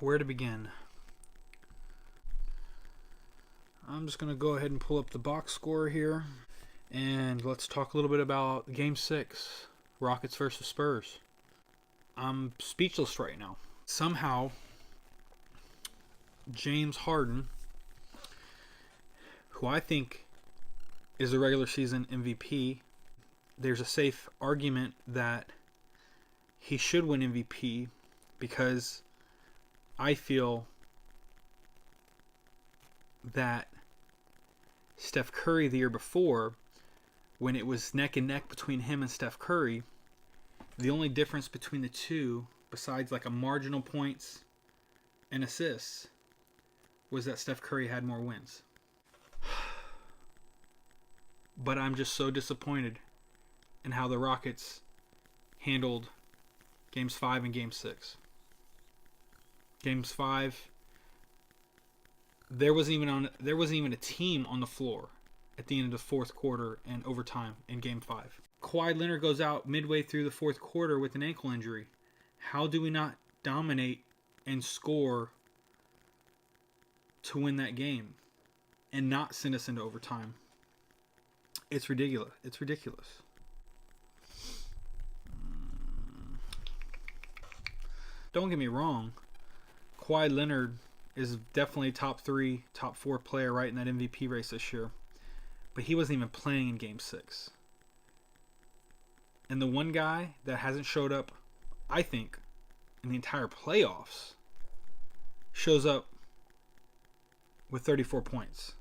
Where to begin? I'm just going to go ahead and pull up the box score here. And let's talk a little bit about Game 6. Rockets versus Spurs. I'm speechless right now. Somehow, James Harden, who I think is a regular season MVP, there's a safe argument that he should win MVP because I feel that Steph Curry the year before, when it was neck and neck between him and Steph Curry, the only difference between the two, besides like a marginal points and assists, was that Steph Curry had more wins. But I'm just so disappointed in how the Rockets handled Games 5 and Game 6. Games 5, there wasn't even a team on the floor at the end of the fourth quarter and overtime in Game 5. Kawhi Leonard goes out midway through the fourth quarter with an ankle injury. How do we not dominate and score to win that game and not send us into overtime? It's ridiculous. It's ridiculous. Don't get me wrong. Kawhi Leonard is definitely top 3, top 4 player right in that MVP race this year. But he wasn't even playing in Game 6. And the one guy that hasn't showed up, I think, in the entire playoffs, shows up with 34 points,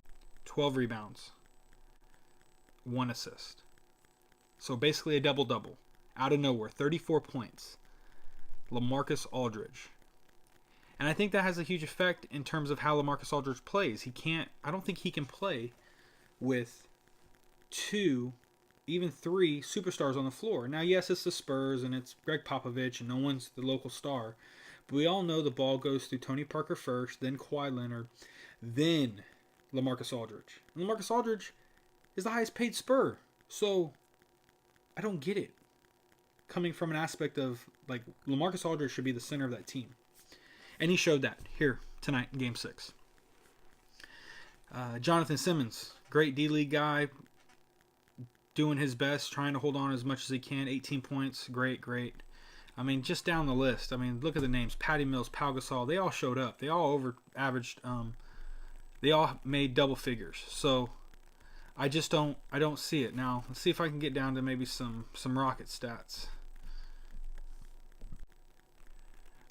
12 rebounds, 1 assist. So basically a double-double. Out of nowhere, 34 points. Lamarcus Aldridge. And I think that has a huge effect in terms of how Lamarcus Aldridge plays. I don't think he can play with 2, even 3 superstars on the floor. Now, yes, it's the Spurs and it's Greg Popovich and no one's the local star. But we all know the ball goes through Tony Parker first, then Kawhi Leonard, then Lamarcus Aldridge. And Lamarcus Aldridge is the highest paid Spur. So, I don't get it. Coming from an aspect of, like, Lamarcus Aldridge should be the center of that team. And he showed that here tonight in Game 6. Jonathan Simmons, great D-League guy, doing his best, trying to hold on as much as he can. 18 points, great. I mean, just down the list. I mean, look at the names. Patty Mills, Pau Gasol, they all showed up. They all over-averaged. They all made double figures. So, I don't see it. Now, let's see if I can get down to maybe some Rocket stats.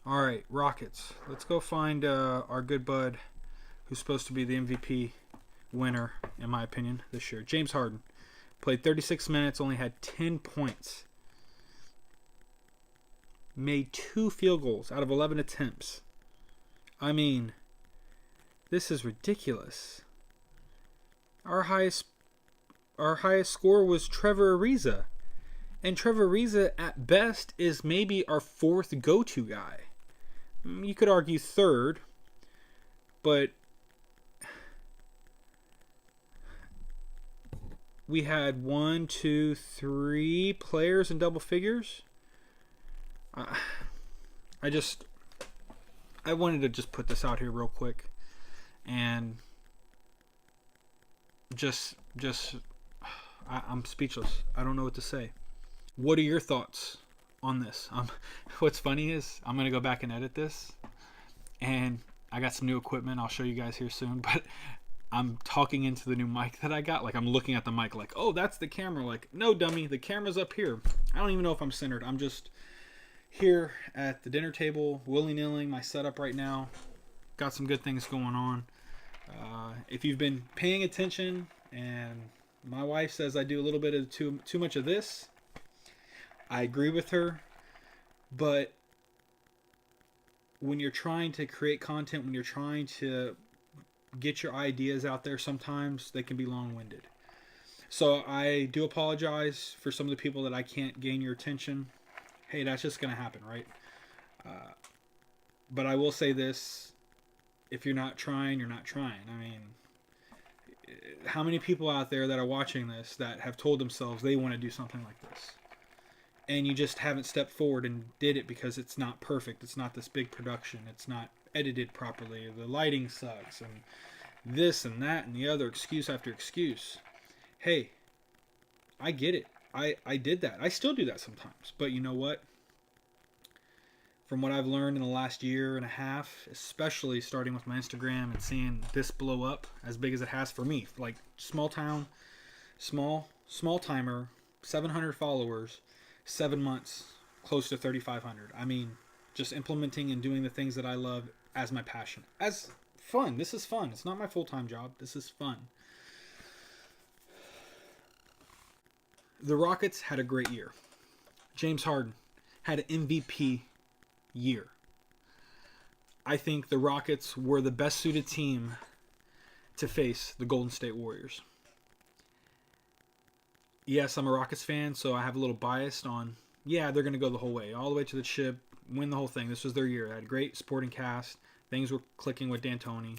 All right, Rockets. Let's go find our good bud who's supposed to be the MVP winner, in my opinion, this year. James Harden. Played 36 minutes, only had 10 points. Made 2 field goals out of 11 attempts. I mean, this is ridiculous. Our highest score was Trevor Ariza. And Trevor Ariza, at best, is maybe our 4th go-to guy. You could argue 3rd, but we had 1, 2, 3 players in double figures. I wanted to just put this out here real quick, and I'm speechless. I don't know what to say. What are your thoughts on this? What's funny is I'm going to go back and edit this, and I got some new equipment. I'll show you guys here soon, but I'm talking into the new mic that I got. Like, I'm looking at the mic like, oh, that's the camera. Like, no, dummy, the camera's up here. I don't even know if I'm centered. I'm just here at the dinner table, willy-nilly my setup right now. Got some good things going on. If you've been paying attention, and my wife says I do a little bit of too much of this, I agree with her, but when you're trying to create content, when you're trying to get your ideas out there, sometimes they can be long-winded. So I do apologize for some of the people that I can't gain your attention. Hey, that's just going to happen, right? But I will say this, if you're not trying, you're not trying. I mean, how many people out there that are watching this that have told themselves they want to do something like this? And you just haven't stepped forward and did it because it's not perfect. It's not this big production. It's not edited properly. The lighting sucks, and this and that and the other, excuse after excuse. Hey, I get it. I did that. I still do that sometimes. But you know what? From what I've learned in the last year and a half, especially starting with my Instagram and seeing this blow up as big as it has for me, like small town, small timer, 700 followers, 7 months, close to 3,500. I mean, just implementing and doing the things that I love as my passion, as fun. This is fun. It's not my full-time job. This is fun. The Rockets had a great year. James Harden had an MVP year. I think the Rockets were the best suited team to face the Golden State Warriors. Yes, I'm a Rockets fan, so I have a little bias on, they're going to go the whole way, all the way to the chip, win the whole thing. This was their year. They had a great supporting cast. Things were clicking with D'Antoni.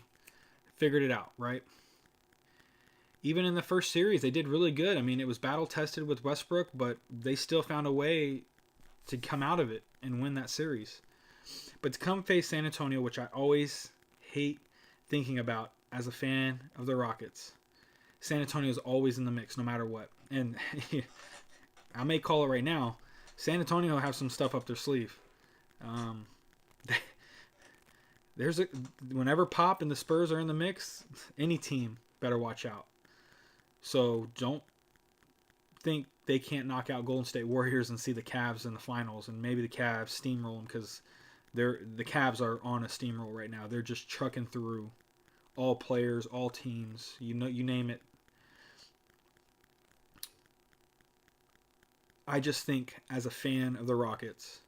Figured it out, right? Even in the first series, they did really good. I mean, it was battle-tested with Westbrook, but they still found a way to come out of it and win that series. But to come face San Antonio, which I always hate thinking about as a fan of the Rockets, San Antonio is always in the mix no matter what. And I may call it right now, San Antonio have some stuff up their sleeve. Whenever Pop and the Spurs are in the mix, any team better watch out. So don't think they can't knock out Golden State Warriors and see the Cavs in the finals, and maybe the Cavs steamroll them, because the Cavs are on a steamroll right now. They're just trucking through all players, all teams, you name it. I just think, as a fan of the Rockets,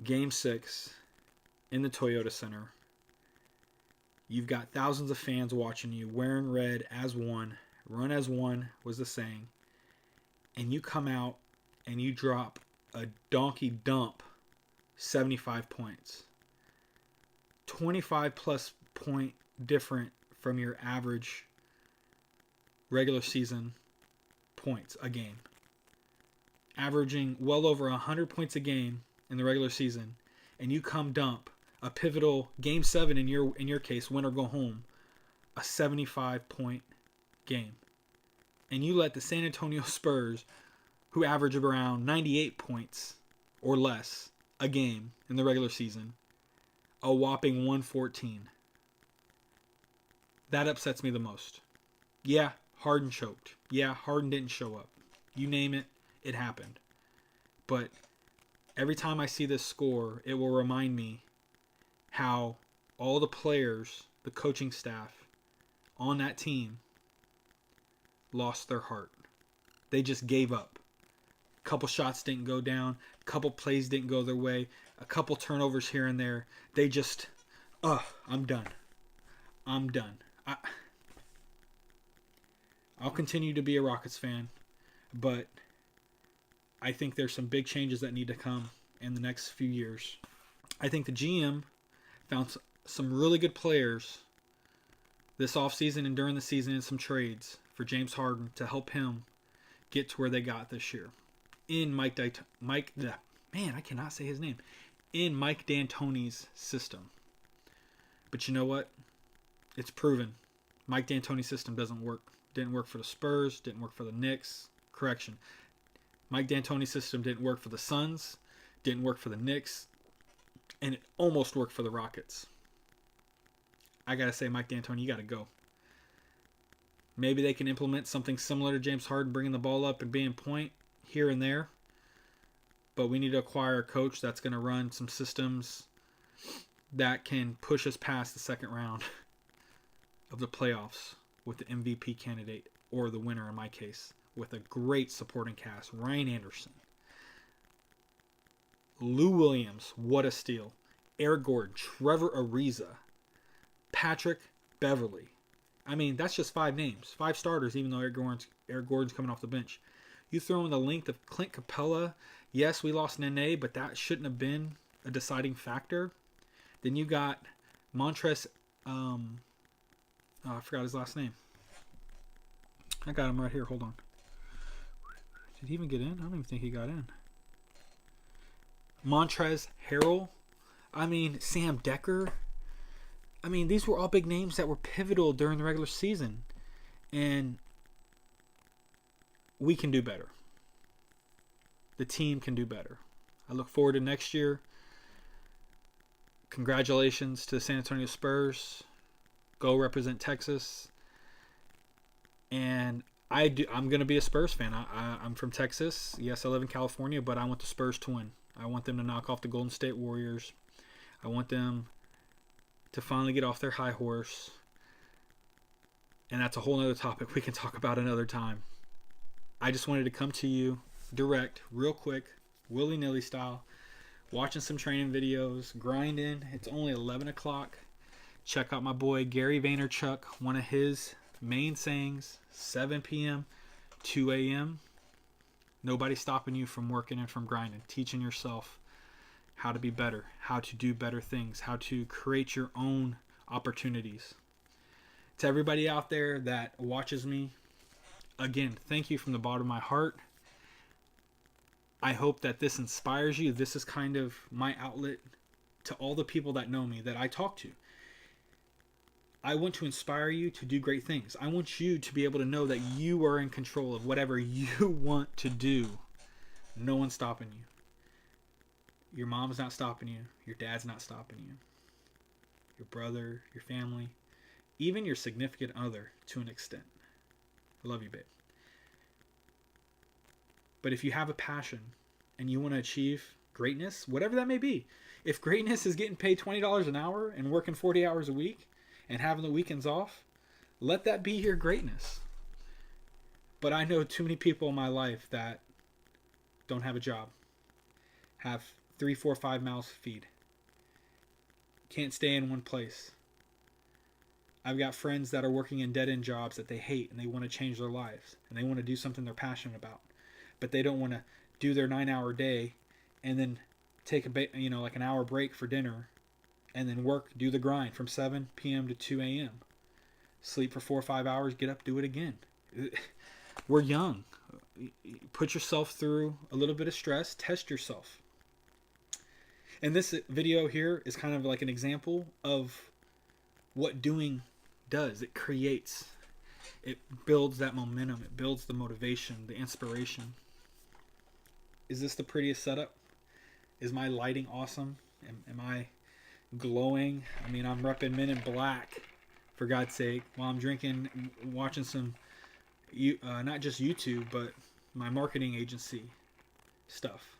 Game 6 in the Toyota Center, you've got thousands of fans watching you, wearing red as one, run as one was the saying, and you come out and you drop a donkey dump 75 points. 25 plus point different from your average regular season points a game. Averaging well over 100 points a game in the regular season, and you come dump a pivotal Game 7 in your case, win or go home, a 75-point game. And you let the San Antonio Spurs, who average around 98 points or less a game in the regular season, a whopping 114. That upsets me the most. Yeah, Harden choked. Yeah, Harden didn't show up. You name it, it happened. But every time I see this score, it will remind me how all the players, the coaching staff on that team lost their heart. They just gave up. A couple shots didn't go down. A couple plays didn't go their way. A couple turnovers here and there. They just, I'm done. I'm done. I'll continue to be a Rockets fan, but I think there's some big changes that need to come in the next few years. I think the GM found some really good players this offseason and during the season in some trades for James Harden to help him get to where they got this year. In Mike D'Antoni's system. But you know what? It's proven. Mike D'Antoni's system doesn't work. Didn't work for the Spurs. Didn't work for the Knicks. Correction. Mike D'Antoni's system didn't work for the Suns. Didn't work for the Knicks. And it almost worked for the Rockets. I got to say, Mike D'Antoni, you got to go. Maybe they can implement something similar to James Harden, bringing the ball up and being point here and there. But we need to acquire a coach that's going to run some systems that can push us past the second round of the playoffs with the MVP candidate, or the winner in my case, with a great supporting cast. Ryan Anderson, Lou Williams, what a steal. Eric Gordon, Trevor Ariza, Patrick Beverley. I mean, that's just 5 names. 5 starters, even though Eric Gordon's coming off the bench. You throw in the length of Clint Capella. Yes, we lost Nene, but that shouldn't have been a deciding factor. Then you got Montrezl. I forgot his last name. I got him right here. Hold on. Did he even get in? I don't even think he got in. Montrezl Harrell. I mean, Sam Decker. I mean, these were all big names that were pivotal during the regular season. And we can do better. The team can do better. I look forward to next year. Congratulations to the San Antonio Spurs. Go represent Texas. And I'm going to be a Spurs fan. I'm from Texas. Yes, I live in California, but I want the Spurs to win. I want them to knock off the Golden State Warriors. I want them to finally get off their high horse. And that's a whole other topic we can talk about another time. I just wanted to come to you direct, real quick, willy-nilly style, watching some training videos, grinding. It's only 11 o'clock. Check out my boy Gary Vaynerchuk, one of his main sayings, 7 p.m., 2 a.m. Nobody's stopping you from working and from grinding, teaching yourself how to be better, how to do better things, how to create your own opportunities. To everybody out there that watches me, again, thank you from the bottom of my heart. I hope that this inspires you. This is kind of my outlet to all the people that know me, that I talk to. I want to inspire you to do great things. I want you to be able to know that you are in control of whatever you want to do. No one's stopping you. Your mom's not stopping you. Your dad's not stopping you. Your brother, your family, even your significant other to an extent. I love you, babe. But if you have a passion and you want to achieve greatness, whatever that may be, if greatness is getting paid $20 an hour and working 40 hours a week and having the weekends off, let that be your greatness. But I know too many people in my life that don't have a job, have 3, 4, 5 mouths to feed, can't stay in one place. I've got friends that are working in dead-end jobs that they hate and they want to change their lives and they want to do something they're passionate about, but they don't want to do their 9-hour day and then take like an hour break for dinner and then do the grind from 7 p.m. to 2 a.m. Sleep for 4 or 5 hours, get up, do it again. We're young. Put yourself through a little bit of stress, test yourself. And this video here is kind of like an example of what doing does. It creates, it builds that momentum, it builds the motivation, the inspiration. Is this the prettiest setup? Is my lighting awesome? Am I glowing? I mean, I'm repping Men in Black, for God's sake, while I'm drinking, watching some, not just YouTube, but my marketing agency stuff.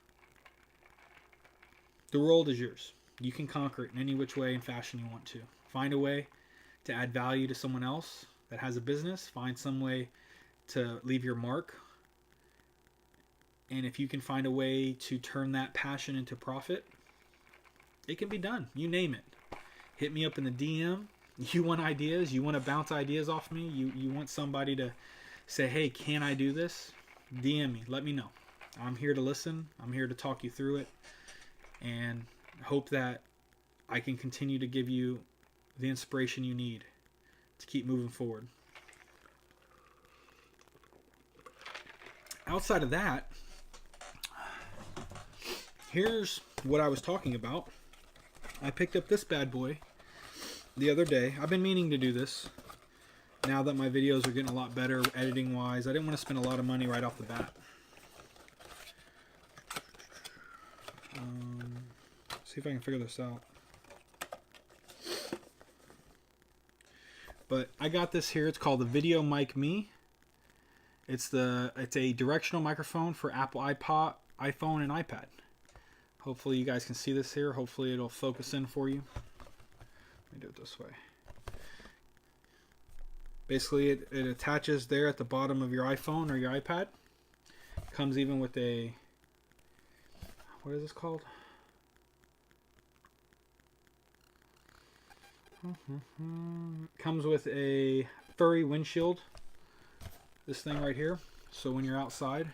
The world is yours. You can conquer it in any which way and fashion you want to. Find a way to add value to someone else that has a business. Find some way to leave your mark. And if you can find a way to turn that passion into profit, it can be done. You name it. Hit me up in the DM. You want ideas? You want to bounce ideas off me? You want somebody to say, hey, can I do this? DM me. Let me know. I'm here to listen. I'm here to talk you through it. And hope that I can continue to give you the inspiration you need to keep moving forward. Outside of that, here's what I was talking about. I picked up this bad boy the other day. I've been meaning to do this. Now that my videos are getting a lot better editing wise, I didn't want to spend a lot of money right off the bat. See if I can figure this out. But I got this here. It's called the Video Mic Me. It's a directional microphone for Apple iPod, iPhone, and iPad. Hopefully you guys can see this here. Hopefully it'll focus in for you. Let me do it this way. Basically it attaches there at the bottom of your iPhone or your iPad. Comes even with a, what is this called? Comes with a furry windshield. This thing right here. So when you're outside,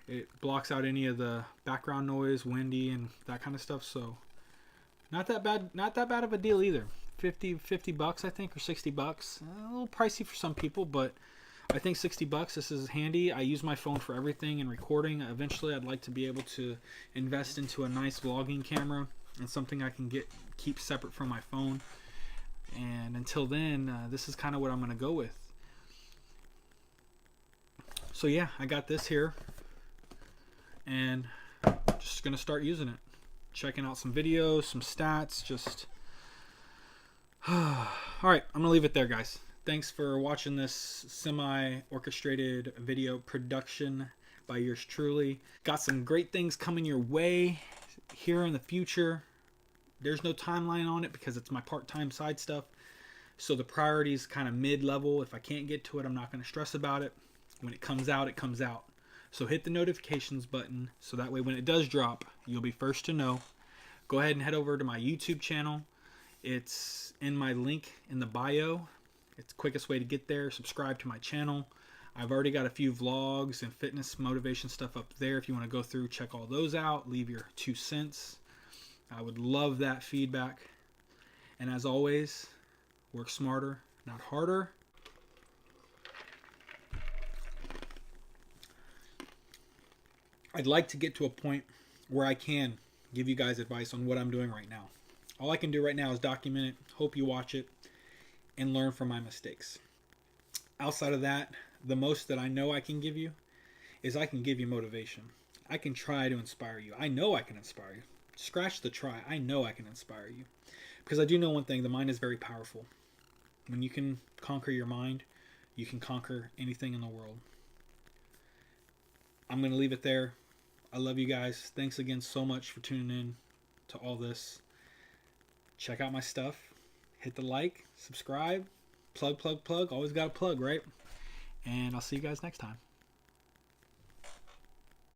it blocks out any of the background noise, windy, and that kind of stuff. So not that bad of a deal either. 50 bucks I think, or 60 bucks. A little pricey for some people, but I think 60 bucks. This is handy. I use my phone for everything and recording. Eventually I'd like to be able to invest into a nice vlogging camera and something I can keep separate from my phone. And until then, this is kind of what I'm going to go with. So yeah, I got this here, and just going to start using it. Checking out some videos, some stats, just... Alright, I'm going to leave it there, guys. Thanks for watching this semi-orchestrated video production by yours truly. Got some great things coming your way here in the future. There's no timeline on it because it's my part-time side stuff. So the priority is kind of mid-level. If I can't get to it, I'm not going to stress about it. When it comes out, it comes out. So hit the notifications button so that way when it does drop, you'll be first to know. Go ahead and head over to my YouTube channel. It's in my link in the bio. It's the quickest way to get there. Subscribe to my channel. I've already got a few vlogs and fitness motivation stuff up there. If you want to go through, check all those out. Leave your 2 cents. I would love that feedback. And as always, work smarter, not harder. I'd like to get to a point where I can give you guys advice on what I'm doing right now. All I can do right now is document it, hope you watch it, and learn from my mistakes. Outside of that, the most that I know I can give you is I can give you motivation. I can try to inspire you. I know I can inspire you. Scratch the try. I know I can inspire you. Because I do know one thing, the mind is very powerful. When you can conquer your mind, you can conquer anything in the world. I'm going to leave it there. I love you guys. Thanks again so much for tuning in to all this. Check out my stuff. Hit the like, subscribe, plug. Always got a plug, right? And I'll see you guys next time.